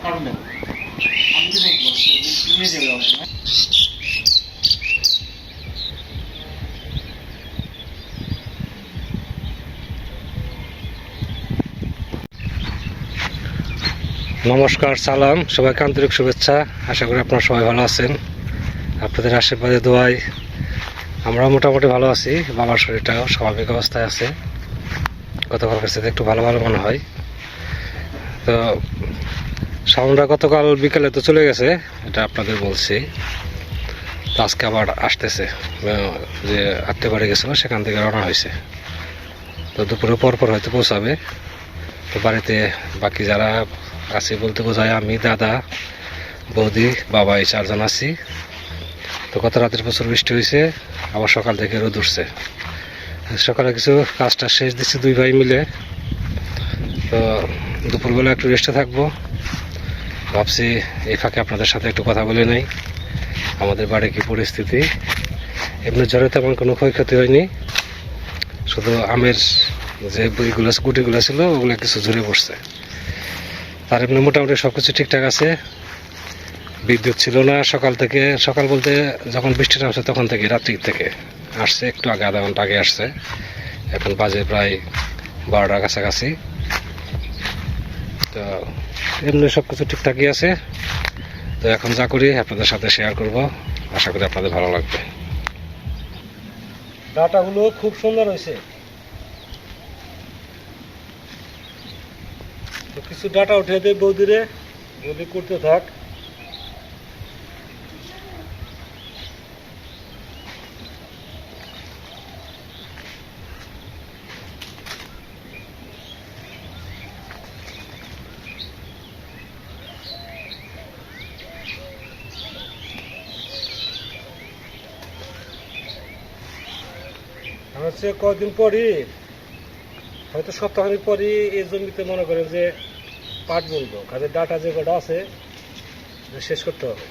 কারণে আমি কি বলবো নিয়ে যাবে অবশ্যই। নমস্কার, সালাম, সবাইকে আন্তরিক শুভেচ্ছা। আশা করি আপনারা সবাই ভালো আছেন। আপনাদের আশীর্বাদে দোয়ায় আমরাও মোটামুটি ভালো আছি। বাবার শরীরটাও স্বাভাবিক অবস্থায় আছে। গতকাল কাছে একটু ভালো ভালো মনে হয়। তো সাউন্ডরা গতকাল বিকেলে তো চলে গেছে, এটা আপনাদের বলছি। তো আজকে আবার আসতেছে, যে আত্মীয় বাড়ি গেছিলো সেখান থেকে রওনা হয়েছে। তো দুপুরে পরপর হয়তো পৌঁছাবে। তো বাড়িতে বাকি যারা আছে বলতে বোঝায় আমি, দাদা, বৌদি, বাবা, এই চারজন আছি। তো গত রাতের প্রচুর বৃষ্টি হয়েছে, আবার সকাল থেকে রোদ উঠছে। সকালে কিছু কাজটা শেষ দিচ্ছি দুই ভাই মিলে। তো দুপুরবেলা একটু রেস্টে থাকবো ভাবছি। এই ফাঁকে আপনাদের সাথে একটু কথা বলে নেই, আমাদের বাড়ি কি পরিস্থিতি। এমনি ঝড়ে তেমন কোনো ক্ষয়ক্ষতি হয়নি, শুধু আমের যে বইগুলো গুটিগুলো ছিল ওগুলো কিছু ঝরে পড়ছে। আর এমনি মোটামুটি সব কিছু ঠিকঠাক আছে। বিদ্যুৎ ছিল না সকাল থেকে, সকাল বলতে যখন বৃষ্টি নামছে তখন থেকে, রাত্রি থেকে আসছে, একটু আগে, আধা ঘন্টা আগে আসছে। এখন বাজে প্রায় 12টার কাছাকাছি। তো এমনি সব কিছু ঠিকঠাকই আছে। তো এখন যা করি আপনাদের সাথে শেয়ার করব, আশা করি আপনাদের ভালো লাগবে। ডাটাগুলো খুব সুন্দর হয়েছে। তো কিছু ডাটা উঠে দেয় বৌদিরে, বৌদি করতে থাক। হচ্ছে কয়েকদিন পরই, হয়তো সপ্তাহখানিক পরই এই জমিতে মনে করেন যে পাট বলবো, কাজে ডাটা যে কটা আছে শেষ করতে হবে।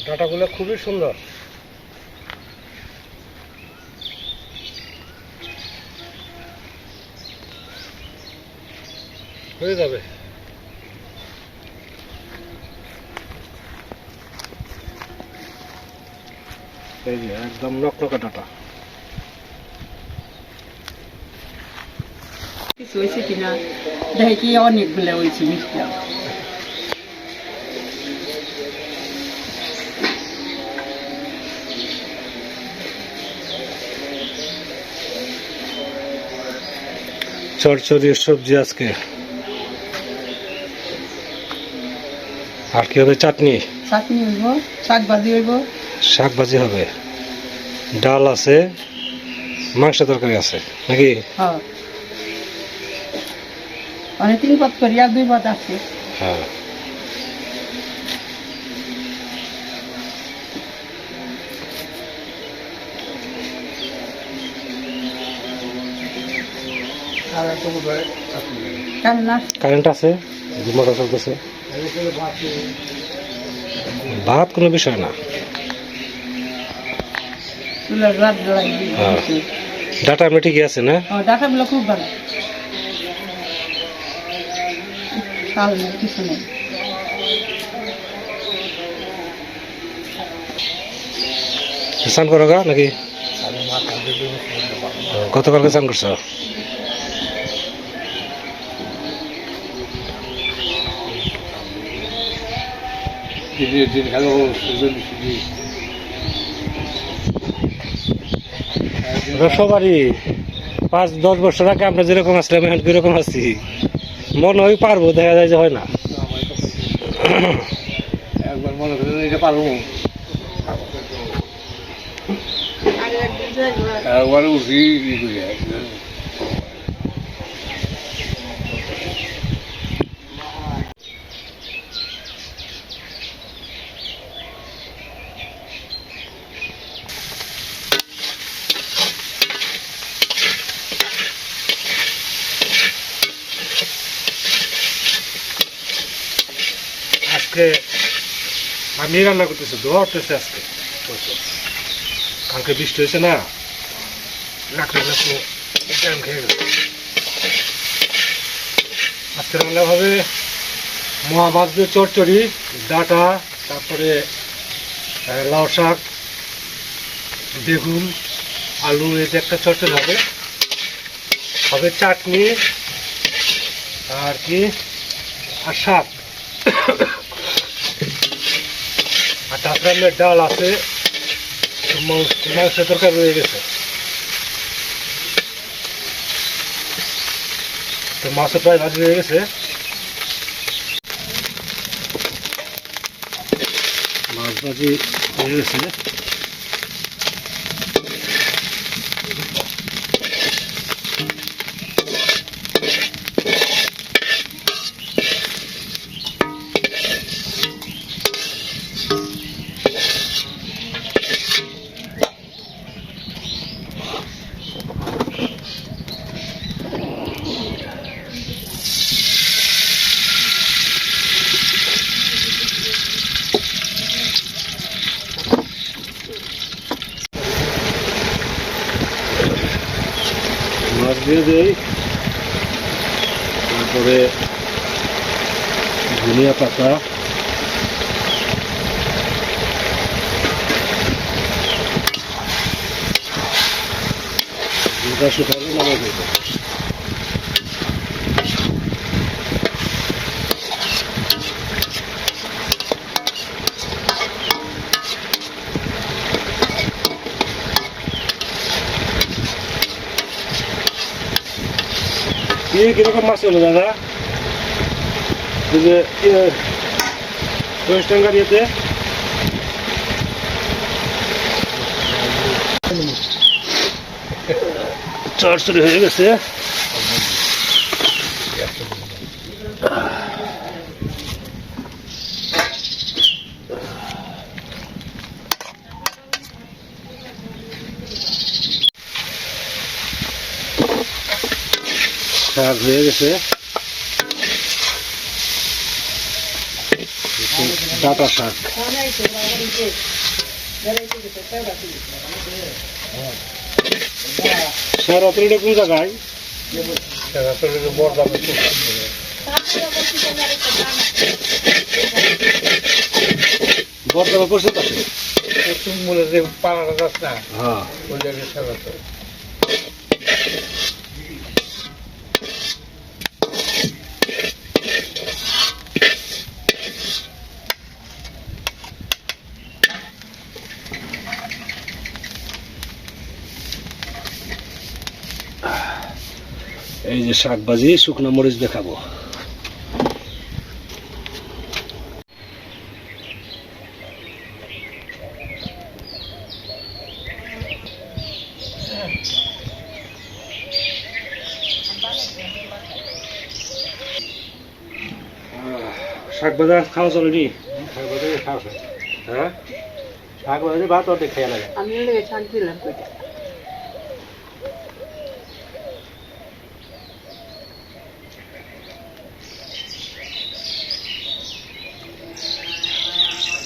ডাটাগুলো খুবই সুন্দর। হয়ে যাবে। এই যে একদম নকনকা ডাটা। কিছু হয়েছে কিনা দেখে কি অনেকগুলো হয়েছে মিষ্টি। চচ্চড়ির সবজি আজকে, আর কি হবে? চাটনি, চাটনি হইব, শাক ভাজি হইব, শাক ভাজি হবে, ডাল আছে, মাংস তরকারি আছে নাকি? হ্যাঁ অনেক 3 পদ করি, আর 2 পদ আছে। হ্যাঁ, কারেন্ট কারেন্ট আছে। মোটর চলতেছে, ভাত কোনো বিষয় না। চুলার রাত জ্বালাই হ্যাঁ। ডাটা এমনি ঠিকই আছে না? ডাটাগুলো খুব ভালো, চাল নেই, কিছু নেই। স্নান করো গা নাকি? গতকালকে স্নান করছো? সবারই 5-10 বছর আগে আমরা যেরকম আসলাম এখন কিরকম আছি মনে হয় পারবো, দেখা যায় যে হয় না। একবার মনে করেন এটা পারবো, একবার উঠি ই করি। আজকে আমি রান্না করতেছি, দোয়া উঠতেছে আজকে। কালকে বৃষ্টি হয়েছে না, লাকড়ি জ্যাম খেয়ে গেছে। আজকে রান্না হবে মাছ দিয়ে চচ্চড়ি, ডাঁটা, তারপরে লাউ শাক, বেগুন, আলু, এতে একটা চচ্চড়ি হবে, হবে চাটনি আর কি আর শাক। আর তারপরে ডাল আছে, মাংসের তরকারি রয়ে গেছে। তো মাছও প্রায় ভাজি হয়ে গেছে, মাছ ভাজি হয়ে গেছে। মাছ দিয়ে দেই, তারপরে ধনিয়া পাতা, শুকালে নামাই দেব। কিরকম মাছ হলো দাদা? এই যে ওয়েস্টার্ন ইয়েতে চড়চড়ি হয়ে গেছে। শাক হয়ে গেছে, ডাঁটা শাক। শেরাতলিটা কোন জায়গায়? বর্ধমান পড়ছে পাশে পশ্চিম মূলে যে পাড়াটা গাছ না, হ্যাঁ, ওই জায়গায় সাজাতে এই যে শাক ভাজি, শুকনো মরিচ দেখাবো। শাক ভাজা খাওয়া চলেনি? শাক ভাজি খাওয়া, হ্যাঁ, শাক ভাজি ভাত অর্ধেক খেয়ে লাগে। আমি শাক দিলাম কইটা।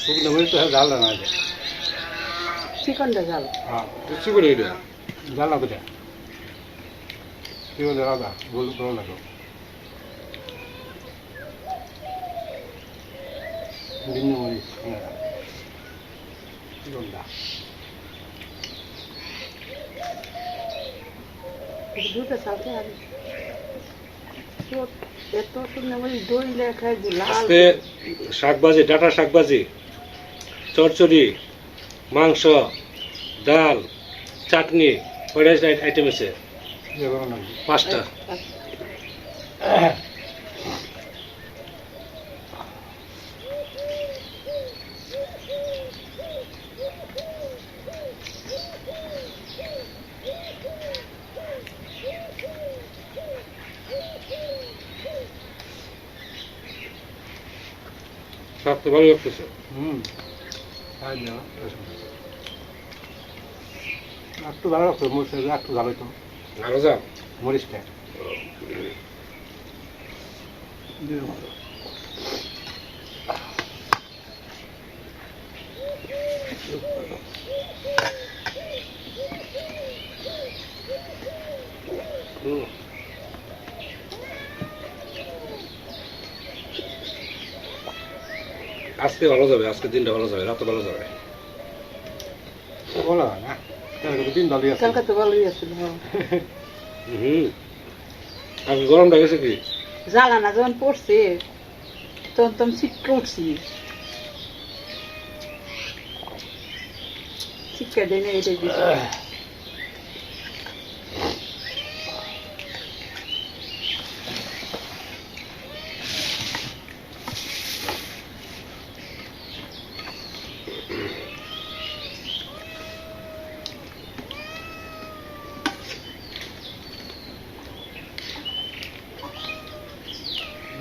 শুকনো মরিচ তো জাল না আছে চিকনটা জাল হ্যাঁ কিছু করে এটা জাল না কোথায় কি বলে রাধা বল ভালো লাগো বিভিন্ন মরিচ গন্ডা দুটো চালতে আর এত শুকনো মরিচ দই লেখা লাল আজকে শাকভাজি ডাটা শাকভাজি চচ্চড়ি মাংস ডাল চাটনি কয়টা আইটেম আছে ভালো লাগবে 5টা সব তো ভালো লাগতেছে খাই দেওয়া একটু ভালো লাগতো মরিচ একটু ভালো হইতো ভালো যাও মরিচটা আজকে ভালো যাবে আজকে দিনটা ভালো যাবে রাত ভালো যাবে বলা হয় না কালকে দিন ভালোই আছে কালকে তো ভালোই আছিল আজকে গরমটা গেছে কি জ্বালানা যখন পড়ছে তখন তো আমি ছিটকে উঠছি ছিটকে দেয় না এটাই দিচ্ছে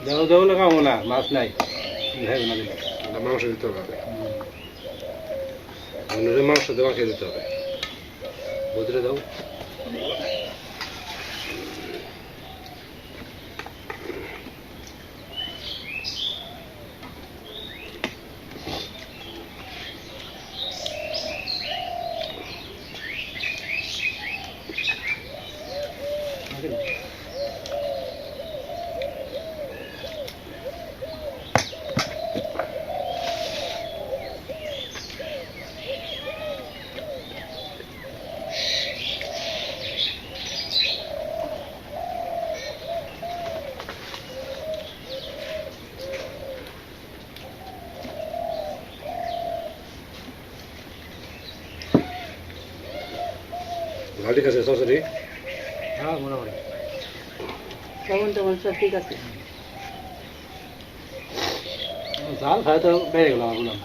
যাও যাও না খাবো না মাছ নাই খাইবে না দিলে মাংস দিতে হবে আপনাদের মাংস দেওয়া খেয়ে দিতে হবে বদলে দাও ভালো ঠিক আছে সরি হ্যাঁ মোটামুটি তখন তখন সব ঠিক আছে জাল খাই তো বেড়ে গেল আমার বললাম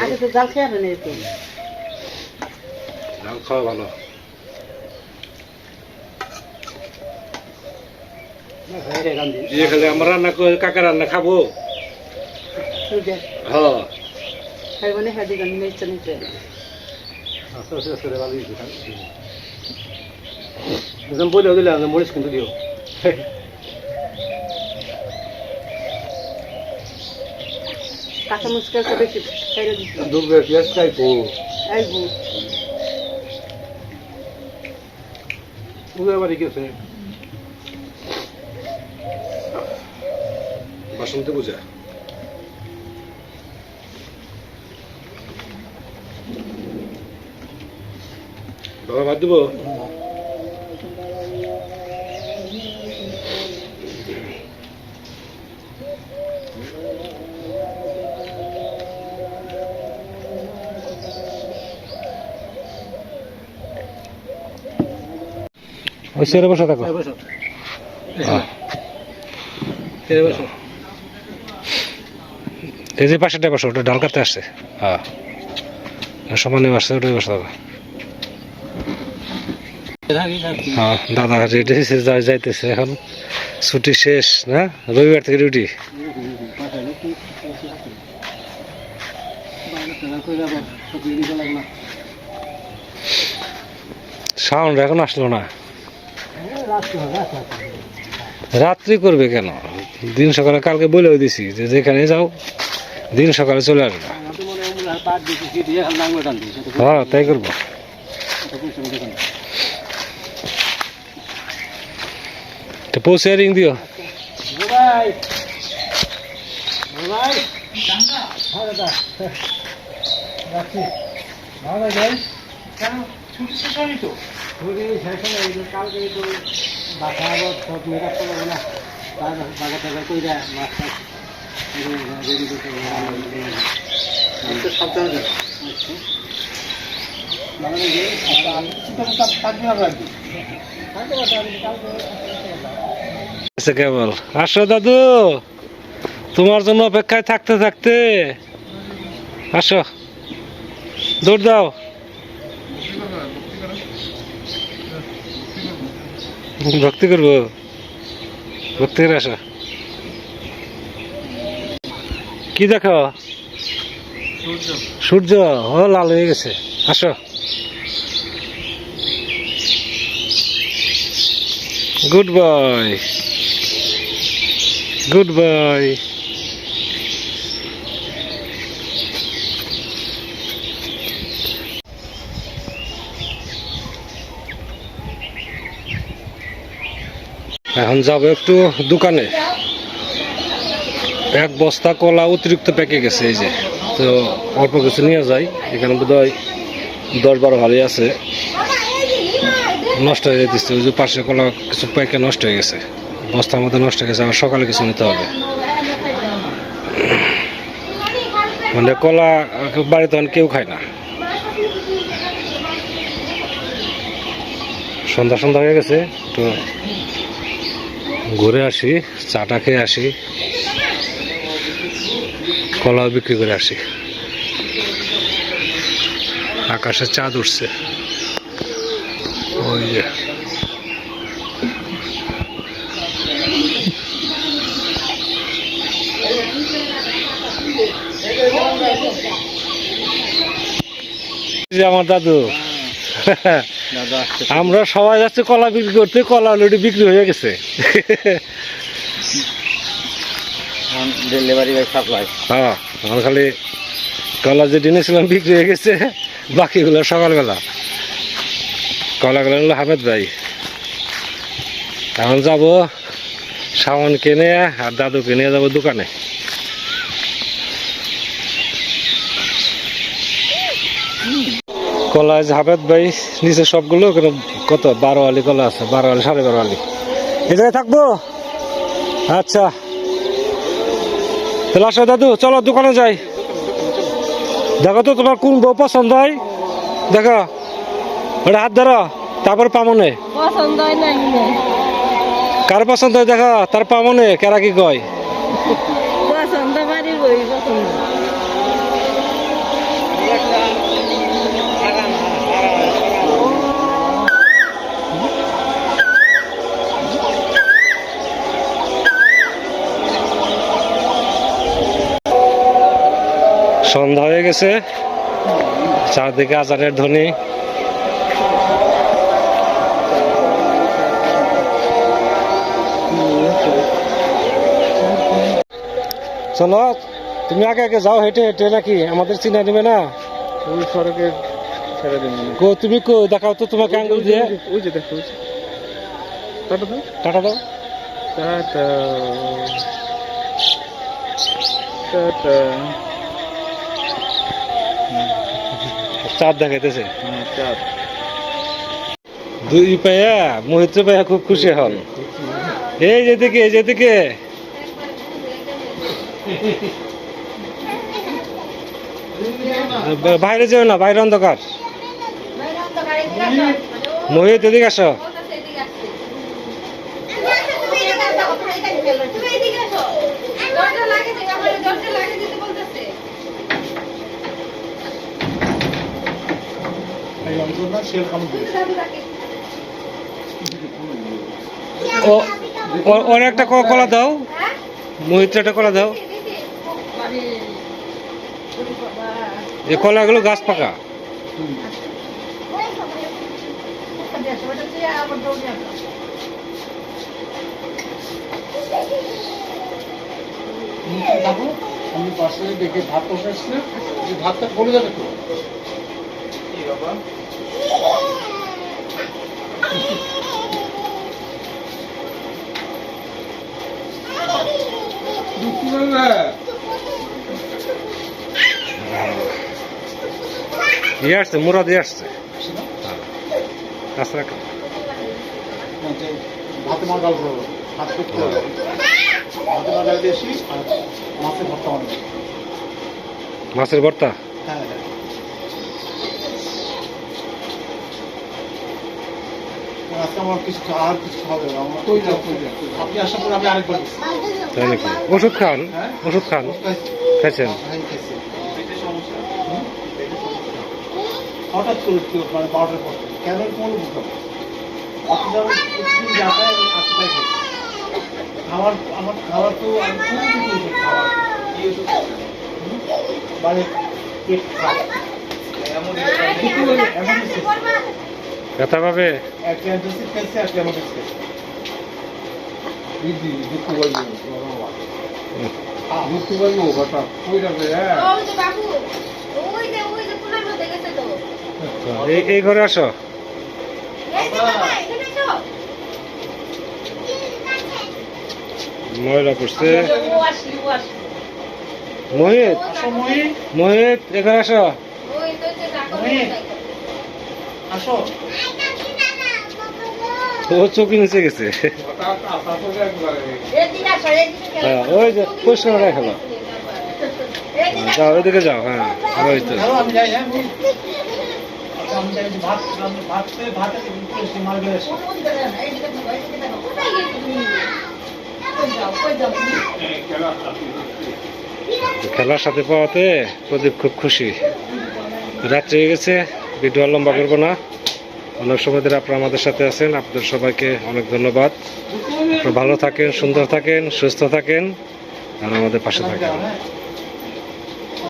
আগে তো জাল খেয়ে নেই তো ডাল খাওয়া ভালো ইয়ে খালি আমরা রান্না করে কাকা রান্না খাবো হ্যাঁ খাইব না খাই দিবেন নিচে নিচে আস্তে আস্তে ভালো একদম বলেও দিলে মরিচ কিন্তু দিও কাঁচা মুচকা করে বেশি খাইলে দিচ্ছি দুবে পেঁয়াজ খাইবো আইবো বুঝে বাড়ি গেছে বাসন্তী পূজা বাবা বাদ দিব ওই সেরে বসে থাকো বসো বসো এই যে পাশেটা বসো ওটা ডাল কাটতে আসছে হ্যাঁ সমানে আসছে ওটাই বসে থাকো হ্যাঁ দাদা রেডি যাইতেছে এখন ছুটি শেষ না রবিবার থেকে ডিউটি সাউন্ড এখন আসলো না রাত্রি করবে কেন দিন সকালে কালকে বলেও দিছি যে যেখানে যাও দিন সকালে চলে আসবে। হ্যাঁ তাই করবো। তো পৌঁছে রিং দিও। কেবল আসো দাদু, তোমার জন্য অপেক্ষায় থাকতে থাকতে আসো, দৌড় দাও। ভক্তি করবো, ভক্তি করে আসো। কি দেখো? সূর্য ও লাল হয়ে গেছে। আসো, গুড বয়, গুড বয়। এখন যাবো একটু দোকানে। এক বস্তা কলা অতিরিক্ত পেকে গেছে, এই যে, তো অল্প কিছু নিয়ে যাই। এখানে বোধহয় 10-12 হালি আছে, নষ্ট হয়ে যেতেছে। ওই যে পাশে কলা কিছু পেকে নষ্ট হয়ে গেছে, বস্তার মধ্যে নষ্ট হয়ে গেছে। আবার সকালে কিছু নিতে হবে। মানে কলা বাড়িতে কেউ খায় না। সন্ধ্যা সন্ধ্যা হয়ে গেছে, তো ঘুরে আসি, চাটা খেয়ে আসি, কলাও বিক্রি করে আসি। আকাশে চাঁদ উঠছে, ওই যে। আমার দাদু, আমরা সবাই যাচ্ছে কলা বিক্রি করতে, কলা অলরেডি বিক্রি হয়ে গেছে। Delivery supply. হ্যাঁ, আমার খালি কলা যে এনেছিলাম বিক্রি হয়ে গেছে, বাকিগুলো সকালবেলা। কলাগুলো হলো হামেদ ভাই। এখন যাবো সামান কিনে, আর দাদুকে নিয়ে যাবো দোকানে। কলা যে হামেদ ভাই নিচে সবগুলো, কত 12 আলি কলা আছে, 12 আলি 12.5 আলি। এই জায়গায় থাকবো? আচ্ছা, তাহলে আসো দাদু, চলো দোকানে যাই। দেখো তো তোমার কোন বউ পছন্দ হয়, দেখো, ওটা হাত ধরো, তারপর পামনে পছন্দ হয় না। কার পছন্দ হয় দেখো, তার পামনে কেরা কি কয়। পছন্দ বাড়ির বই পছন্দ। সন্ধ্যা হয়ে গেছে, চারদিকে আজানের ধ্বনি। চলো, তুমি আগে আগে যাও হেঁটে হেঁটে, নাকি আমাদের চিনা নেবে না? ওই সড়কে ছেড়ে দিন। তুমি কো দেখাও তো তোমাকে আঙ্গুল দিয়ে। ওই যে দেখো, টাটা দাও, টাটা দাও। Tata tata. চাঁদ দেখাইতেছে। চাঁদ। দুই পাইয়া মহিত্র পাইয়া খুব খুশি হন। এই যেদিকে, এই যেদিকে। বাইরে যেও না, বাইরে অন্ধকার। মোহিত এদিকে আসো। ওর একটা কলা দাও, মোহিত একটা কলা দাও। এই কলাগুলো গাছ পাকা। আমি পাশে দেখে ভাত বসাচ্ছি না, যে ভাতটা পড়ে যাবে তো। দুঃখ করবে। ইয়ে আসছে, মুরা দিয়ে আসছে। কাঁচরা ভাতে মার ডাল করবো, ভাত করতে হবে। ভাতে মার ডাল বেশি আর মাছের ভর্তা অনেক। মাছের ভর্তা। হ্যাঁ হ্যাঁ। আজকে আমার কিছু আর কিছু হবে না। আমার আপনি আসার পরে আমি আরেকবার দিচ্ছি। তাই নাকি? ওষুধ খান, হ্যাঁ? ওষুধ খান, খাইছেন? হ্যাঁ, খাইছি। হঠাৎ করে একটু মানে 12টার পর থেকে। কেন কোনো বুঝতে হবে আপনি যখন প্রতিদিন যাতায়াত এবং আশপাশে খাই আমার খাবার তো আমি খুব কিছু ওষুধ খাবার কি ওষুধ মানে পেট খারাপ এমন ব্যথা পাবে? একটা অ্যান্টাসিড খাইছে একটা অ্যামোডিক্স খাইছে দিদি দুঃখ বলবো দুঃখ বলবো কথা কই যাবে হ্যাঁ ওই যে বাবু ওই যে পুনার মধ্যে গেছে তো এই ঘরে আসো। এই যে বাবা এখানে এসো ময়লা পড়ছে। ও আসলি মোহিত, আসো মহি মোহিত এখানে আসো। ওই তো যে ডাকো আসো ও চোখে নিচে গেছে। এদিকে আসো এদিকে হ্যাঁ, ওই যে পরিষ্কার করে খেলো। যাও ওইদিকে যাও। হ্যাঁ ওই তো। চলো আমি যাই হ্যাঁ আচ্ছা আমি যাই ভাত ভাতে একটু মার গেলে এসো কোথায় গেছো তুমি কই যাও খেলার সাথে পাওয়াতে প্রদীপ খুব খুশি। রাত্রে হয়ে গেছে, ভিডিও আর লম্বা করবো না। অনেক সময় ধরে আপনারা আমাদের সাথে আছেন, আপনাদের সবাইকে অনেক ধন্যবাদ। আপনারা ভালো থাকেন, সুন্দর থাকেন, সুস্থ থাকেন আর আমাদের পাশে থাকেন। হ্যাঁ